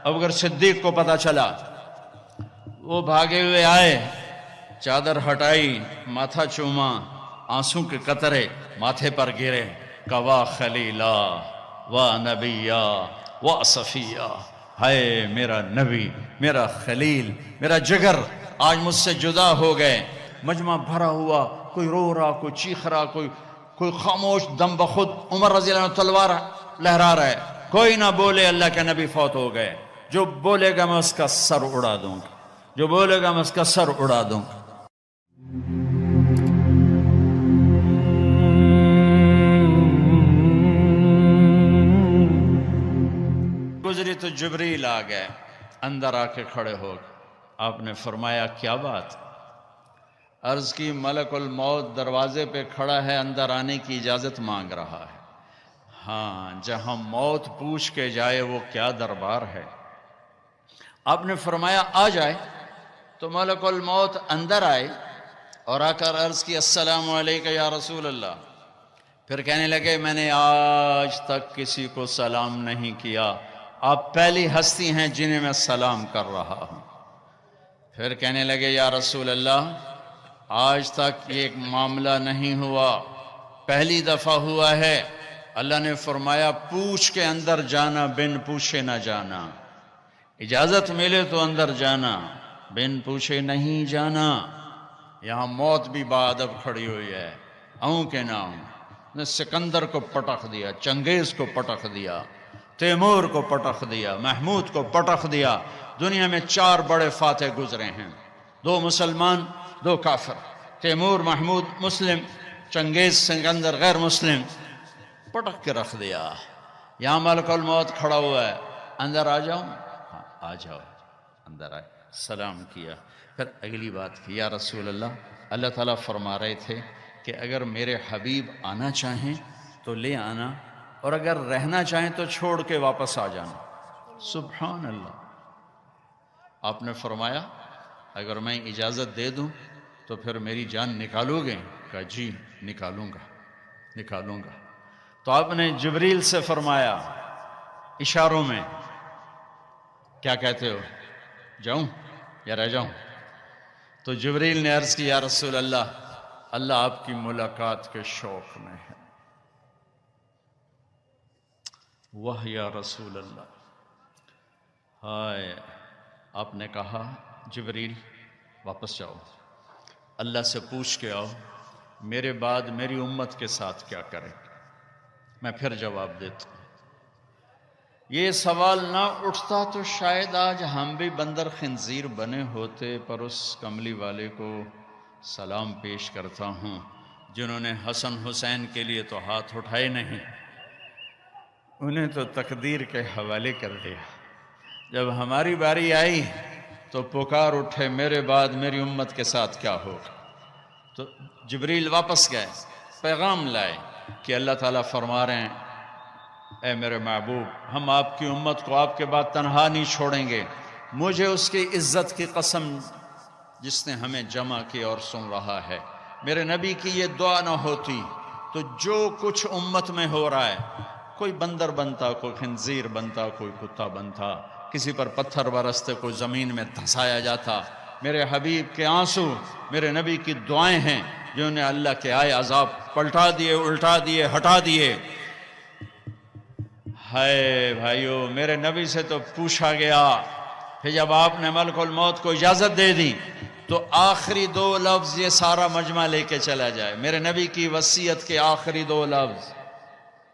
ابو بکر صدیق کو پتہ چلا، وہ بھاگے ہوئے آئے، چادر ہٹائی، ماتھا چوما، آنسوں کے قطرے ماتھے پر گرے، کوا خلیلا و نبیا و صفیہ، ہائے میرا نبی، میرا خلیل، میرا جگر آج مجھ سے جدا ہو گئے۔ مجمع بھرا ہوا، کوئی رو رہا، کوئی چیخ رہا، کوئی خاموش، دم بخود عمر رضی اللہ عنہ تلوار لہرا رہا ہے، کوئی نہ بولے اللہ کے نبی فوت ہو گئے۔ جو بولے گا میں اس کا سر اڑا دوں گا، جو بولے گا میں اس کا سر اڑا دوں گا۔ گزری تو جبریل آ گئے، اندر آ کے کھڑے ہو گئے۔ آپ نے فرمایا کیا بات؟ عرض کی ملک الموت دروازے پہ کھڑا ہے، اندر آنے کی اجازت مانگ رہا ہے۔ ہاں، جہاں موت پوچھ کے جائے وہ کیا دربار ہے۔ آپ نے فرمایا آ جائے، تو ملک الموت اندر آئے اور آ کر عرض کی السلام علیکم یا رسول اللہ۔ پھر کہنے لگے میں نے آج تک کسی کو سلام نہیں کیا، آپ پہلی ہستی ہیں جنہیں میں سلام کر رہا ہوں۔ پھر کہنے لگے یا رسول اللہ آج تک یہ ایک معاملہ نہیں ہوا، پہلی دفعہ ہوا ہے۔ اللہ نے فرمایا پوچھ کے اندر جانا، بن پوچھے نہ جانا، اجازت ملے تو اندر جانا، بن پوچھے نہیں جانا۔ یہاں موت بھی بادب کھڑی ہوئی ہے، آؤں کہ نہ آؤں۔ نے سکندر کو پٹخ دیا، چنگیز کو پٹخ دیا، تیمور کو پٹخ دیا، محمود کو پٹخ دیا۔ دنیا میں 4 بڑے فاتح گزرے ہیں، 2 مسلمان 2 کافر، تیمور محمود مسلم، چنگیز سکندر غیر مسلم، پٹخ کے رکھ دیا۔ یہاں ملک الموت کھڑا ہوا ہے، اندر آ جاؤں؟ ہاں آ جاؤ۔ اندر آئے، سلام کیا، پھر اگلی بات کی یا رسول اللہ تعالیٰ فرما رہے تھے کہ اگر میرے حبیب آنا چاہیں تو لے آنا، اور اگر رہنا چاہیں تو چھوڑ کے واپس آ جانا۔ سبحان اللہ۔ آپ نے فرمایا اگر میں اجازت دے دوں تو پھر میری جان نکالو گے؟ کہا جی نکالوں گا۔ تو آپ نے جبریل سے فرمایا اشاروں میں، کیا کہتے ہو، جاؤں یا رہ جاؤں؟ تو جبریل نے عرض کی یا رسول اللہ آپ کی ملاقات کے شوق میں ہے۔ واہ یا رسول اللہ، ہائے۔ آپ نے کہا جبریل واپس جاؤ، اللہ سے پوچھ کے آؤ میرے بعد میری امت کے ساتھ کیا کرے، میں پھر جواب دیتا ہوں۔ یہ سوال نہ اٹھتا تو شاید آج ہم بھی بندر خنزیر بنے ہوتے، پر اس کملی والے کو سلام پیش کرتا ہوں جنہوں نے حسن حسین کے لیے تو ہاتھ اٹھائے نہیں، انہیں تو تقدیر کے حوالے کر دیا۔ جب ہماری باری آئی تو پکار اٹھے میرے بعد میری امت کے ساتھ کیا ہوگا۔ تو جبریل واپس گئے، پیغام لائے کہ اللہ تعالیٰ فرما رہے ہیں اے میرے محبوب، ہم آپ کی امت کو آپ کے بعد تنہا نہیں چھوڑیں گے۔ مجھے اس کی عزت کی قسم جس نے ہمیں جمع کی اور سن رہا ہے، میرے نبی کی یہ دعا نہ ہوتی تو جو کچھ امت میں ہو رہا ہے، کوئی بندر بنتا، کوئی خنزیر بنتا، کوئی کتا بنتا، کسی پر پتھر برستے، کوئی زمین میں دھسایا جاتا۔ میرے حبیب کے آنسو میرے نبی کی دعائیں ہیں جنہوں نے اللہ کے آئے عذاب پلٹا دیے، الٹا دیے، ہٹا دیے۔ ہائے بھائیو، میرے نبی سے تو پوچھا گیا، پھر جب آپ نے ملک الموت کو اجازت دے دی تو آخری 2 لفظ یہ سارا مجمع لے کے چلا جائے، میرے نبی کی وصیت کے آخری 2 لفظ،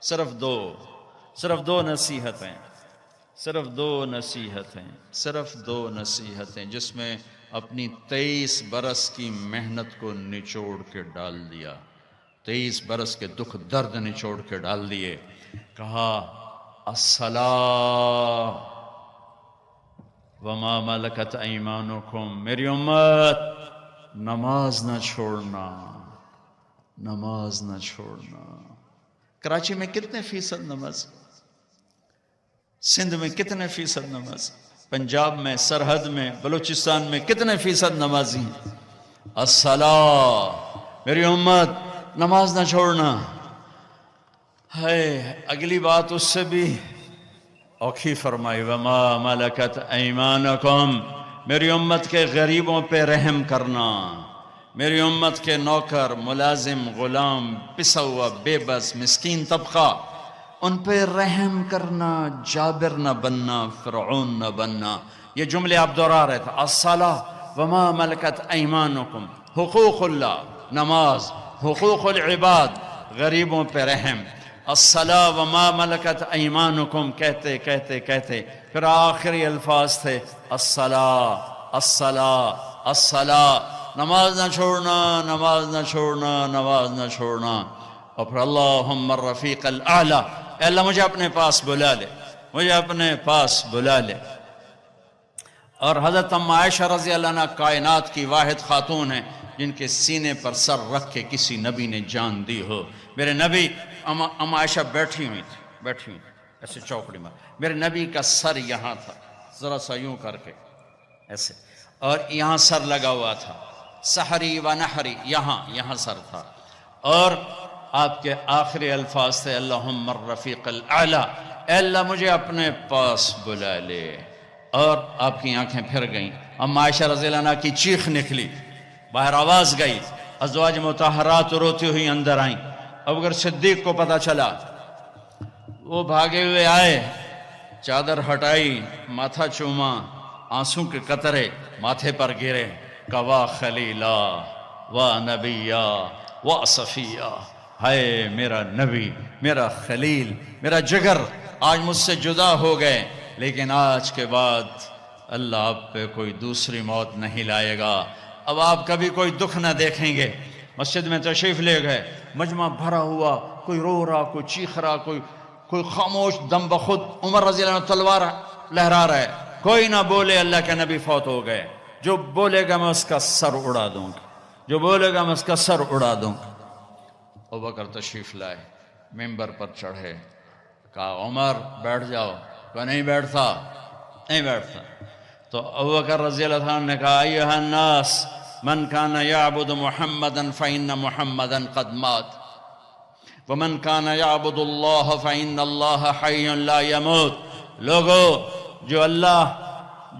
صرف 2 نصیحتیں، صرف 2 نصیحتیں جس میں اپنی 23 برس کی محنت کو نچوڑ کے ڈال دیا، 23 برس کے دکھ درد نچوڑ کے ڈال دیے۔ کہا الصلاۃ وما ملکت ایمانکم، میری امت نماز نہ چھوڑنا۔ کراچی میں کتنے فیصد نماز، سندھ میں کتنے فیصد نماز، پنجاب میں، سرحد میں، بلوچستان میں کتنے فیصد نمازی ہیں؟ الصلاۃ، میری امت نماز نہ چھوڑنا۔ ہے اگلی بات اس سے بھی اوکھی فرمائی وما ملکت ایمانکم، میری امت کے غریبوں پہ رحم کرنا، میری امت کے نوکر، ملازم، غلام، پسا ہوا، بے بس، مسکین طبقہ، ان پہ رحم کرنا، جابر نہ بننا، فرعون نہ بننا۔ یہ جملے آپ دہرا رہے تھے، الصلاۃ وما ملکت ایمانکم، حقوق اللہ، نماز، حقوق العباد، غریبوں پہ رحم، الصلاۃ وما ملکت ایمانکم، کہتے کہتے کہتے پھر آخری الفاظ تھے الصلاۃ الصلاۃ الصلاۃ، نماز نہ چھوڑنا، نماز نہ چھوڑنا، نماز نہ چھوڑنا۔ اور پھر اللہم الرفیق الاعلیٰ، اے اللہ مجھے اپنے پاس بلا لے، مجھے اپنے پاس بلا لے۔ اور حضرت ام عائشہ رضی اللہ عنہ کائنات کی واحد خاتون ہیں جن کے سینے پر سر رکھ کے کسی نبی نے جان دی ہو۔ میرے نبی، ام عائشہ بیٹھی ہوئی تھی ایسے چوکڑی میں، میرے نبی کا سر یہاں تھا، ذرا سا یوں کر کے ایسے، اور یہاں سر لگا ہوا تھا، سحری و نحری، یہاں سر تھا، اور آپ کے آخری الفاظ تھے اللہم الرفیق الاعلیٰ، اے اللہ مجھے اپنے پاس بلا لے۔ اور آپ کی آنکھیں پھر گئیں، ام عائشہ رضی اللہ عنہ کی چیخ نکلی، باہر آواز گئی، ازواج مطہرات روتی ہوئی اندر آئیں۔ ابوبکر صدیق کو پتہ چلا، وہ بھاگے ہوئے آئے، چادر ہٹائی، ماتھا چوما، آنسوں کے قطرے ماتھے پر گرے، کوا خلیلا و نبیا و صفیہ، ہائے میرا نبی، میرا خلیل، میرا جگر آج مجھ سے جدا ہو گئے، لیکن آج کے بعد اللہ آپ پہ کوئی دوسری موت نہیں لائے گا، اب آپ کبھی کوئی دکھ نہ دیکھیں گے۔ مسجد میں تشریف لے گئے، مجمع بھرا ہوا، کوئی رو رہا، کوئی چیخ رہا، کوئی خاموش، دم بخود عمر رضی اللہ عنہ تلوار لہرا رہا ہے، کوئی نہ بولے اللہ کے نبی فوت ہو گئے، جو بولے گا میں اس کا سر اڑا دوں گا، جو بولے گا میں اس کا سر اڑا دوں گا۔ ابوبکر تشریف لائے، ممبر پر چڑھے، کہا عمر بیٹھ جاؤ، کہ نہیں بیٹھتا، تو ابوبکر رضی اللہ عنہ نے کہا ایھا الناس من کان یعبد محمدا فإن محمدا قد مات ومن کان یعبد اللہ فإن اللہ حی لا یموت، لوگو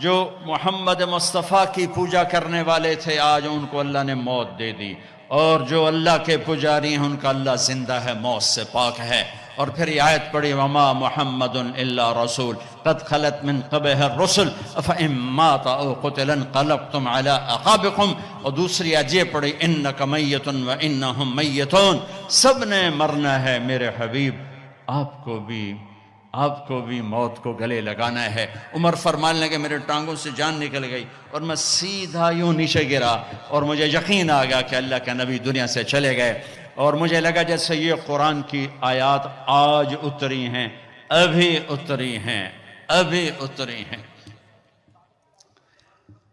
جو محمد مصطفیٰ کی پوجا کرنے والے تھے آج ان کو اللہ نے موت دے دی، اور جو اللہ کے پجاری ہیں ان کا اللہ زندہ ہے، موت سے پاک ہے۔ اور پھر یہ آیت پڑھی وما محمد الا رسول قد خلت من قبلہ الرسل افإن مات او قتل انقلبتم علی اعقابکم، اور دوسری آیت یہ پڑھی انک میت وانہم میتون، سب نے مرنا ہے میرے حبیب، آپ کو بھی موت کو گلے لگانا ہے۔ عمر فرمانے لگے میرے ٹانگوں سے جان نکل گئی اور میں سیدھا یوں نیچے گرا، اور مجھے یقین آ گیا کہ اللہ کے نبی دنیا سے چلے گئے، اور مجھے لگا جیسے یہ قرآن کی آیات آج اتری ہیں، ابھی اتری ہیں۔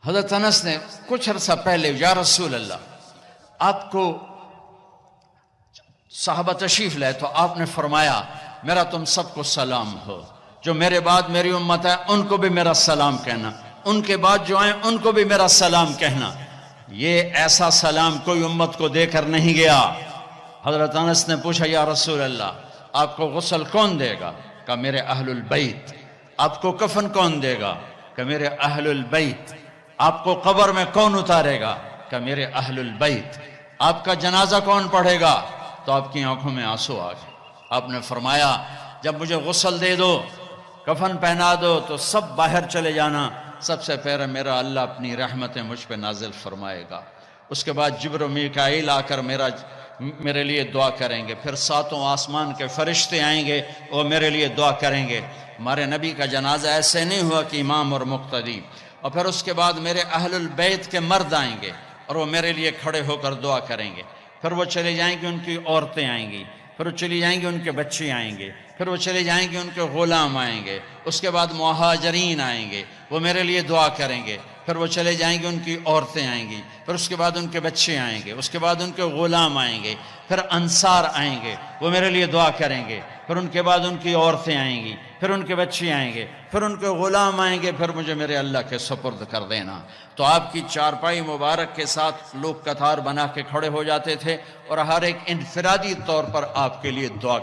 حضرت انس نے کچھ عرصہ پہلے یا رسول اللہ، آپ کو صحابہ تشریف لائے تو آپ نے فرمایا میرا تم سب کو سلام ہو، جو میرے بعد میری امت ہے ان کو بھی میرا سلام کہنا، ان کے بعد جو آئیں ان کو بھی میرا سلام کہنا۔ یہ ایسا سلام کوئی امت کو دے کر نہیں گیا۔ حضرت انس نے پوچھا یا رسول اللہ آپ کو غسل کون دے گا؟ کہ میرے اہل البیت۔ آپ کو کفن کون دے گا؟ کہ میرے اہل البیت۔ آپ کو قبر میں کون اتارے گا؟ کہ میرے اہل البیت۔ آپ کا جنازہ کون پڑھے گا؟ تو آپ کی آنکھوں میں آنسو آ گئے۔ آپ نے فرمایا جب مجھے غسل دے دو، کفن پہنا دو تو سب باہر چلے جانا، سب سے پہلے میرا اللہ اپنی رحمتیں مجھ پہ نازل فرمائے گا، اس کے بعد جبر و میکائیل آ کر میرے لیے دعا کریں گے، پھر ساتوں آسمان کے فرشتے آئیں گے وہ میرے لیے دعا کریں گے۔ ہمارے نبی کا جنازہ ایسے نہیں ہوا کہ امام اور مقتدی، اور پھر اس کے بعد میرے اہل البیت کے مرد آئیں گے اور وہ میرے لیے کھڑے ہو کر دعا کریں گے، پھر وہ چلے جائیں گے ان کی عورتیں آئیں گی، پھر وہ چلی جائیں گے ان کے بچے آئیں گے، پھر وہ چلے جائیں گے ان کے غلام آئیں گے، اس کے بعد مہاجرین آئیں گے وہ میرے لیے دعا کریں گے، پھر وہ چلے جائیں گے ان کی عورتیں آئیں گی، پھر اس کے بعد ان کے بچے آئیں گے، اس کے بعد ان کے غلام آئیں گے، پھر انصار آئیں گے وہ میرے لیے دعا کریں گے، پھر ان کے بعد ان کی عورتیں آئیں گی، پھر ان کے بچے آئیں گے، پھر ان کے غلام آئیں گے، پھر مجھے میرے اللہ کے سپرد کر دینا۔ تو آپ کی چارپائی مبارک کے ساتھ لوگ قطار بنا کے کھڑے ہو جاتے تھے، اور ہر ایک انفرادی طور پر آپ کے لیے دعا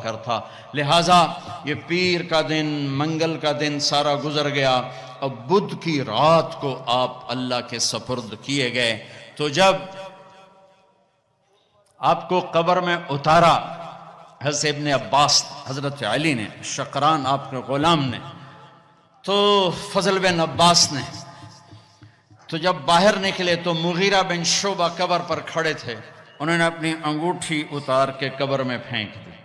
کرتا۔ لہٰذا یہ پیر کا دن، منگل کا دن سارا گزر گیا، اب بدھ کی رات کو آپ اللہ کے سپرد کیے گئے۔ تو جب آپ کو قبر میں اتارا حضرت ابن عباس، حضرت علی نے، شقران آپ کے غلام نے، تو فضل بن عباس نے، تو جب باہر نکلے تو مغیرہ بن شعبہ قبر پر کھڑے تھے، انہوں نے اپنی انگوٹھی اتار کے قبر میں پھینک دی۔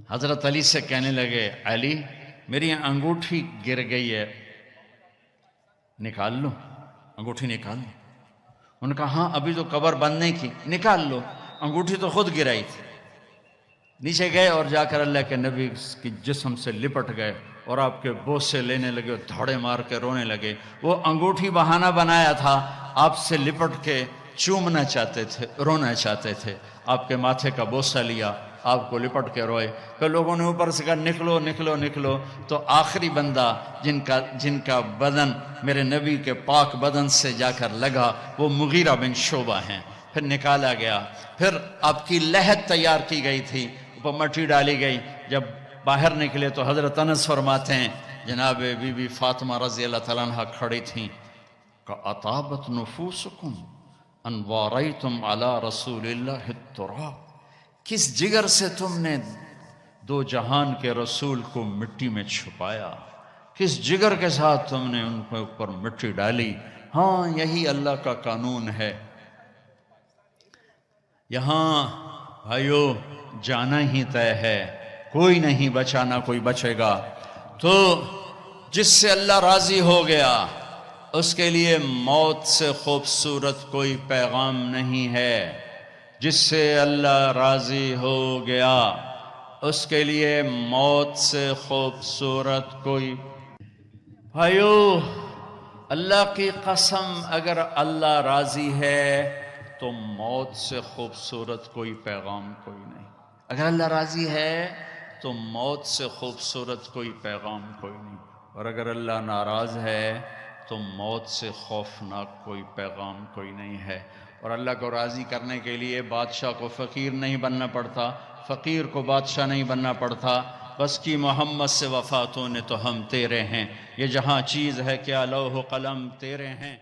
حضرت علی سے کہنے لگے، علی میری انگوٹھی گر گئی ہے، نکال لو، انگوٹھی نکال لو۔ انہوں نے کہا ہاں ابھی تو قبر بند نہیں کی، نکال لو، انگوٹھی تو خود گرائی تھی۔ نیچے گئے اور جا کر اللہ کے نبی کی جسم سے لپٹ گئے اور آپ کے بوسے لینے لگے اور دھاڑے مار کے رونے لگے۔ وہ انگوٹھی بہانہ بنایا تھا، آپ سے لپٹ کے چومنا چاہتے تھے، رونا چاہتے تھے، آپ کے ماتھے کا بوسہ لیا، آپ کو لپٹ کے روئے۔ پھر لوگوں نے اوپر سے کہا نکلو نکلو نکلو، تو آخری بندہ جن کا بدن میرے نبی کے پاک بدن سے جا کر لگا وہ مغیرہ بن شعبہ ہیں۔ پھر نکالا گیا، پھر آپ کی لحد تیار کی گئی تھی، اوپر مٹی ڈالی گئی۔ جب باہر نکلے تو حضرت انس فرماتے ہیں جناب بی بی فاطمہ رضی اللہ تعالیٰ عنہ کھڑی تھیں کہ اطابت نفوسکم ان واریتم علی رسول اللہ التراب، کس جگر سے تم نے دو جہان کے رسول کو مٹی میں چھپایا، کس جگر کے ساتھ تم نے ان کے اوپر مٹی ڈالی۔ ہاں یہی اللہ کا قانون ہے، یہاں بھائیو جانا ہی طے ہے، کوئی نہیں بچانا، کوئی بچے گا۔ تو جس سے اللہ راضی ہو گیا اس کے لیے موت سے خوبصورت کوئی پیغام نہیں ہے۔ جس سے اللہ راضی ہو گیا اس کے لیے موت سے خوبصورت کوئی، بھائیو اللہ کی قسم اگر اللہ راضی ہے تو موت سے خوبصورت کوئی پیغام کوئی نہیں۔ اگر اللہ راضی ہے تو موت سے خوبصورت کوئی پیغام کوئی نہیں، اور اگر اللہ ناراض ہے تو موت سے خوفناک کوئی پیغام کوئی نہیں ہے۔ اور اللہ کو راضی کرنے کے لیے بادشاہ کو فقیر نہیں بننا پڑتا، فقیر کو بادشاہ نہیں بننا پڑتا، بس کی محمد سے وفاتوں نے تو ہم تیرے ہیں، یہ جہاں چیز ہے کیا لوح و قلم تیرے ہیں۔